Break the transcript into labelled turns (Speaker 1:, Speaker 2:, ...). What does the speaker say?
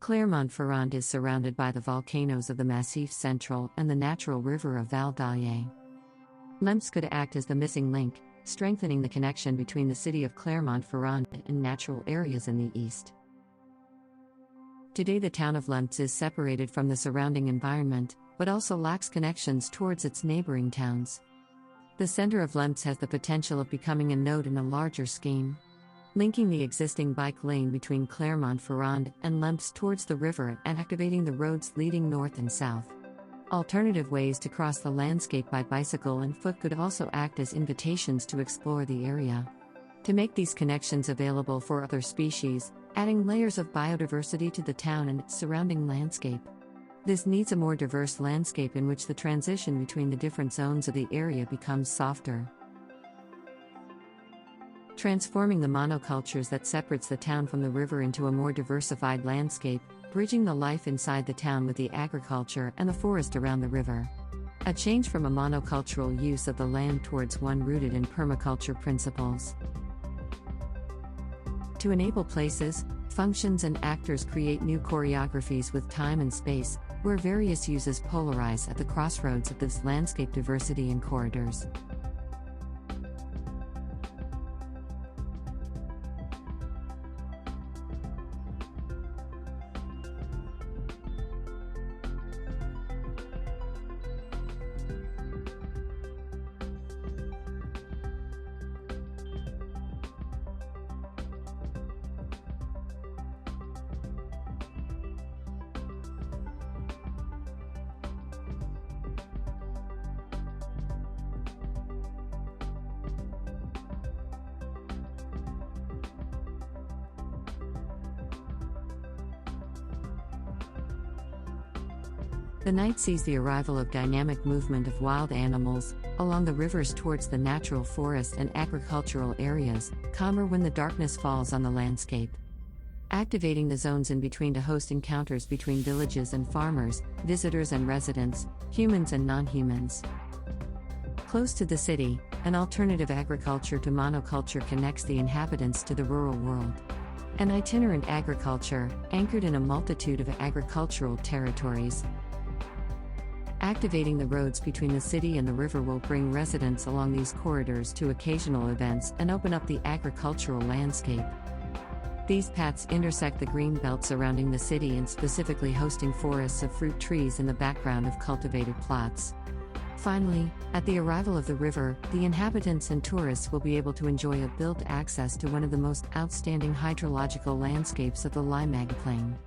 Speaker 1: Clermont-Ferrand is surrounded by the volcanoes of the Massif Central and the natural river of Val d'Allier. Lemps could act as the missing link, strengthening the connection between the city of Clermont-Ferrand and natural areas in the east. Today the town of Lemps is separated from the surrounding environment, but also lacks connections towards its neighboring towns. The center of Lemps has the potential of becoming a node in a larger scheme, linking the existing bike lane between Clermont-Ferrand and Lemps towards the river and activating the roads leading north and south. Alternative ways to cross the landscape by bicycle and foot could also act as invitations to explore the area. To make these connections available for other species, adding layers of biodiversity to the town and its surrounding landscape. This needs a more diverse landscape in which the transition between the different zones of the area becomes softer. Transforming the monocultures that separates the town from the river into a more diversified landscape, bridging the life inside the town with the agriculture and the forest around the river. A change from a monocultural use of the land towards one rooted in permaculture principles. To enable places, functions and actors create new choreographies with time and space, where various uses polarize at the crossroads of this landscape diversity and corridors. The night sees the arrival of dynamic movement of wild animals along the rivers towards the natural forest and agricultural areas, calmer when the darkness falls on the landscape. Activating the zones in between to host encounters between villages and farmers, visitors and residents, humans and non-humans. Close to the city, an alternative agriculture to monoculture connects the inhabitants to the rural world. An itinerant agriculture, anchored in a multitude of agricultural territories. Activating the roads between the city and the river will bring residents along these corridors to occasional events and open up the agricultural landscape. These paths intersect the green belt surrounding the city and specifically hosting forests of fruit trees in the background of cultivated plots. Finally, at the arrival of the river, the inhabitants and tourists will be able to enjoy a built access to one of the most outstanding hydrological landscapes of the Limag Plain.